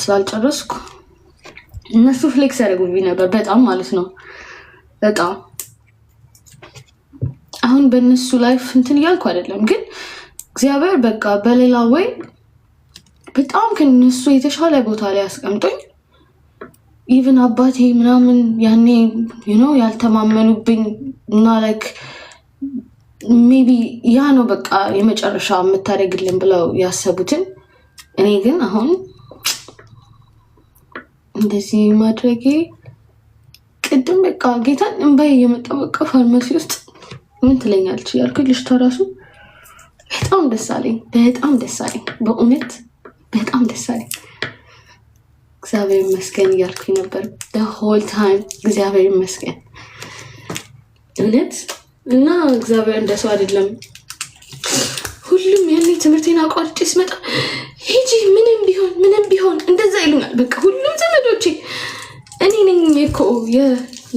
ስላልጨረስኩ እነሱ ፍሌክስ ያደርጉብኝ ነበር በጣም ማለት ነው። በጣም አሁን በእነሱ ላይፍ እንትን እያልኩ አይደለም፣ ግን እግዚአብሔር በቃ በሌላ ወይ በጣም ከነሱ የተሻለ ቦታ ላይ አስቀምጦኝ ኢቭን አባቴ ምናምን ያኔ ያልተማመኑብኝ እና ላይክ ሜቢ ያ ነው በቃ የመጨረሻ የምታደርግልን ብለው ያሰቡትን እኔ ግን አሁን እንደዚህ ማድረጌ ቅድም በቃ ጌታን እንባዬ እየመጣ በቃ ፋርማሲ ውስጥ ምን ትለኛለች ያልኩኝ ልጅቷ ራሱ በጣም ደስ አለኝ፣ በጣም ደስ አለኝ፣ በእውነት በጣም ደስ አለኝ። እግዚአብሔር ይመስገን እያልኩኝ ነበር the whole time። እግዚአብሔር ይመስገን እውነት። እና እግዚአብሔር እንደሰው አይደለም። ሁሉም ያኔ ትምህርቴን አቋርጬ ስመጣ ሂጂ ምንም ቢሆን እንደዛ ይሉናል። በቃ ሁሉም ዘመዶቼ እኔ ነኝ እኮ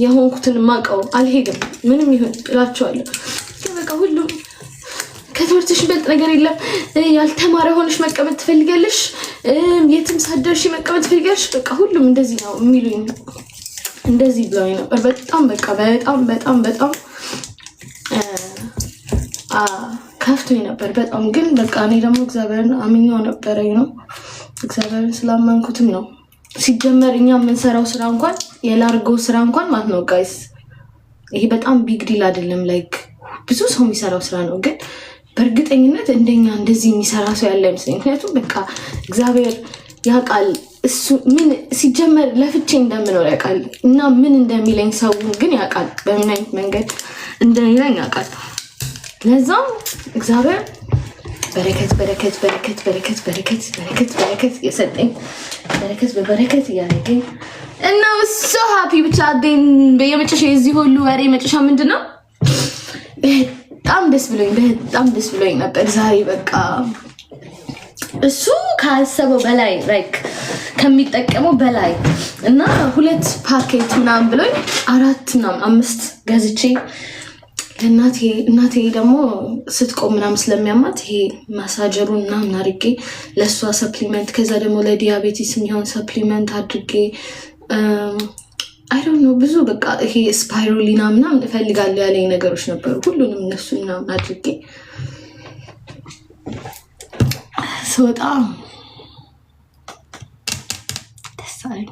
የሆንኩትን ማቀው አልሄድም ምንም ይሁን እላቸዋለሁ። በቃ ሁሉም ከትምህርትሽ በልጥ ነገር የለም፣ ያልተማረ ሆነሽ መቀመጥ ትፈልጊያለሽ፣ የትም ሳትደርሺ መቀመጥ ትፈልጊያለሽ። በቃ ሁሉም እንደዚህ ነው የሚሉኝ፣ እንደዚህ ብለው ነበር። በጣም በቃ በጣም ከፍቶኝ ነበር በጣም። ግን በቃ እኔ ደግሞ እግዚአብሔርን አምኜው ነበረ ነው። እግዚአብሔርን ስላመንኩትም ነው። ሲጀመር እኛ የምንሰራው ስራ እንኳን የላርጎ ስራ እንኳን ማለት ነው ጋይስ፣ ይሄ በጣም ቢግ ዲል አይደለም። ላይክ ብዙ ሰው የሚሰራው ስራ ነው፣ ግን በእርግጠኝነት እንደኛ እንደዚህ የሚሰራ ሰው ያለ አይመስለኝም። ምክንያቱም በቃ እግዚአብሔር ያውቃል እሱ ምን ሲጀመር ለፍቼ እንደምኖር ያውቃል፣ እና ምን እንደሚለኝ ሰውን ግን ያውቃል፣ በምን አይነት መንገድ እንደሚለኝ ያውቃል። ለዛም እግዚአብሔር በረከት የሰጠኝ በረከት በበረከት እያደረገኝ እና እሱ ሃፒ ብቻ አደኝ። በየመጨረሻ የዚህ ሁሉ ወሬ መጨረሻ ምንድነው? በጣም ደስ ብሎኝ ነበር ዛሬ። በቃ እሱ ካሰበው በላይ ላይክ ከሚጠቀመው በላይ እና 2 ፓኬት ምናምን ብሎኝ 4 ምናምን 5 ገዝቼ እናቴ ደግሞ ስትቆም ምናምን ስለሚያማት ይሄ ማሳጀሩን ምናምን አድርጌ ለእሷ ሰፕሊመንት፣ ከዛ ደግሞ ለዲያቤቲስ የሚሆን ሰፕሊመንት አድርጌ አይ ዶንት ኖ ብዙ በቃ ይሄ ስፓይሩሊና ምናምን እፈልጋለሁ ያለኝ ነገሮች ነበሩ። ሁሉንም እነሱ ምናምን አድርጌ ስወጣ ደስ አለኝ፣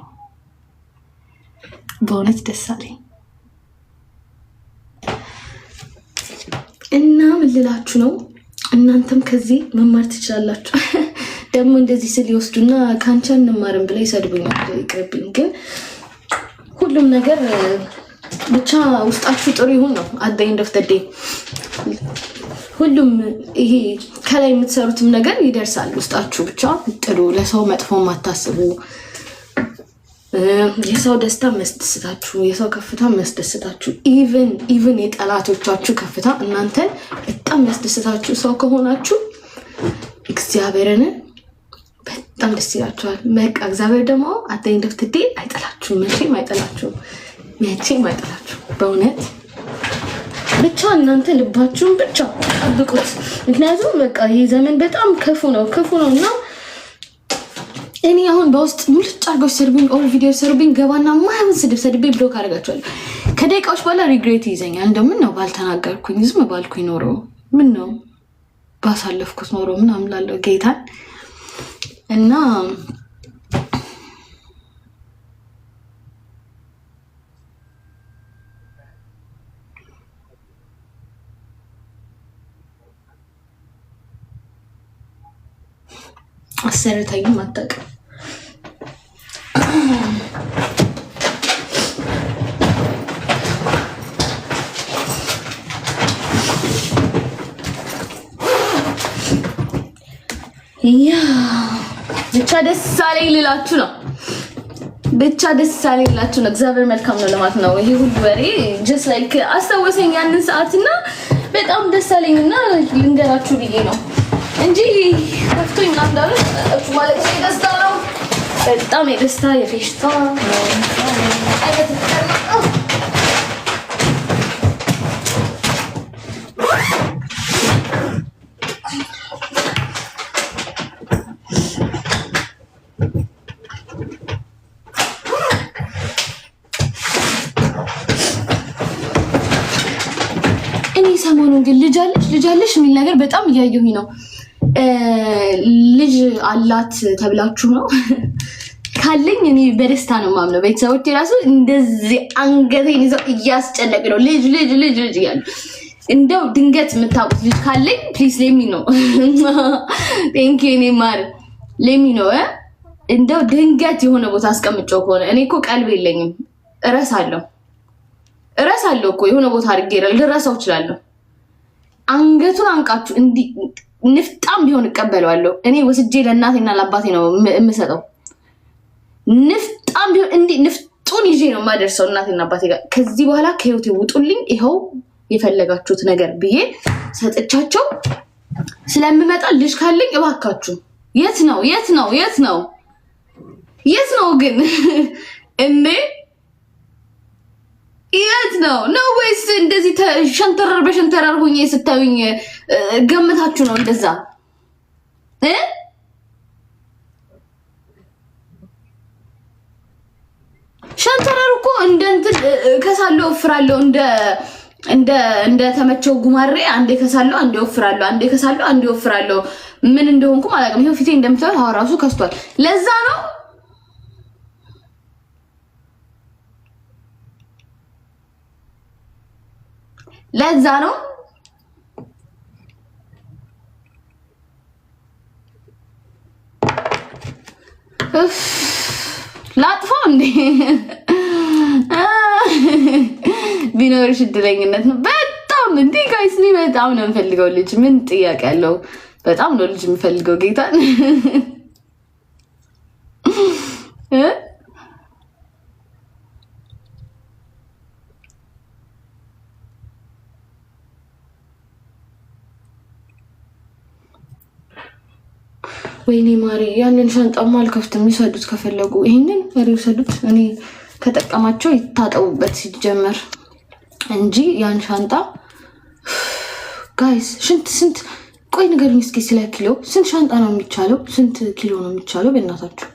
በእውነት ደስ አለኝ። እና ምን ልላችሁ ነው፣ እናንተም ከዚህ መማር ትችላላችሁ። ደግሞ እንደዚህ ስል ይወስዱና ካንቺ እንማርም ብለው ይሰድቡኛል። ይቅርብኝ። ግን ሁሉም ነገር ብቻ ውስጣችሁ ጥሩ ይሁን ነው at the end of the day። ሁሉም ይሄ ከላይ የምትሰሩትም ነገር ይደርሳል። ውስጣችሁ ብቻ ጥሩ፣ ለሰው መጥፎ ማታስቡ፣ የሰው ደስታ መስደስታችሁ፣ የሰው ከፍታ መስደስታችሁ፣ ኢቭን የጠላቶቻችሁ ከፍታ እናንተን በጣም ያስደስታችሁ ሰው ከሆናችሁ እግዚአብሔርን በጣም ደስ ይላችኋል። በቃ እግዚአብሔር ደግሞ at the end of the day አይጠላችሁም፣ መቼም አይጠላችሁም። በእውነት ብቻ እናንተ ልባችሁን ብቻ ጠብቁት። ምክንያቱም በቃ ይሄ ዘመን በጣም ክፉ ነው እና እኔ አሁን በውስጥ ሙሉ ጫርጎች ሰርብኝ ኦል ቪዲዮ ሰርብኝ ገባና ማይሆን ስድብ ሰድቤ ብሎክ አደርጋቸዋለሁ። ከደቂቃዎች በኋላ ሪግሬት ይዘኛል። እንደው ምን ነው ባልተናገርኩኝ ዝም ባልኩኝ ኖሮ ምን ነው ባሳለፍኩት ኖሮ ምን አምላለው ጌታን እና አሰርታይም አታውቅም። ያ ብቻ ደስ አለኝ ልላችሁ ነው። እግዚአብሔር መልካም ነው ለማለት ነው። ይሄ ሁሉ ወሬ just like አስታወሰኝ ያንን ሰዓትና በጣም ደስ አለኝና ልንገራችሁ ብዬ ነው እንጂ ከፍቶኝ እናንዳሉ ማለት ደስታ ነው። በጣም የደስታ የፌሽታ አይነት ነው። ሰሞኑን ግን ልጅ አለሽ የሚል ነገር በጣም እያየሁኝ ነው። ልጅ አላት ተብላችሁ ነው? ካለኝ እኔ በደስታ ነው የማምነው። ቤተሰቦቼ ራሱ እንደዚህ አንገቴን ይዘው እያስጨነቅ ነው ልጅ እያሉ። እንደው ድንገት የምታውቁት ልጅ ካለኝ ፕሊዝ ሌሚ ነው። ቴንክ ዩ እኔ ማር ሌሚ ነው። እንደው ድንገት የሆነ ቦታ አስቀምጨው ከሆነ እኔ እኮ ቀልብ የለኝም፣ እረሳለሁ እኮ የሆነ ቦታ አድርጌ ልረሳው እችላለሁ። አንገቱን አንቃችሁ እንዲህ ንፍጣም ቢሆን እቀበለዋለሁ። እኔ ወስጄ ለእናቴና ለአባቴ ነው የምሰጠው። ንፍጣም ቢሆን እንዲህ ንፍጡን ይዤ ነው የማደርሰው እናቴና አባቴ ጋር። ከዚህ በኋላ ከህይወቴ ውጡልኝ፣ ይኸው የፈለጋችሁት ነገር ብዬ ሰጥቻቸው ስለምመጣ ልጅ ካለኝ እባካችሁ የት ነው ግን እንዴ? የት ነው ወይስ እንደዚህ ሸንተረር በሸንተረር ሆኜ ስታዩኝ ገምታችሁ ነው እንደዛ? ሸንተረር እኮ እንትን ከሳለው ፍራለው እንደ ተመቸው ጉማሬ አንዴ ከሳለው አንዴ ወፍራለው፣ አንዴ ከሳለው አንዴ ወፍራለው። ምን እንደሆንኩ አላውቅም። ይሄው ፊቴ እንደምታዩት ራሱ ከስቷል። ለዛ ነው ላጥፋው እንዴ? ቢኖርሽ እድለኝነት ነው በጣም እንዴ ጋይስ። እኔ በጣም ነው የምፈልገው ልጅ። ምን ጥያቄ ያለው? በጣም ነው ልጅ የምፈልገው ጌታን። ወይኔ ማሪ ያንን ሻንጣማ አልከፍትም። ይሰዱት ከፈለጉ ይሄንን ይሰዱት። እኔ ከጠቀማቸው ይታጠቡበት ሲጀመር እንጂ ያን ሻንጣ ጋይስ ስንት ቆይ ንገሩኝ እስኪ ስለ ኪሎ። ስንት ሻንጣ ነው የሚቻለው? ስንት ኪሎ ነው የሚቻለው? በእናታችሁ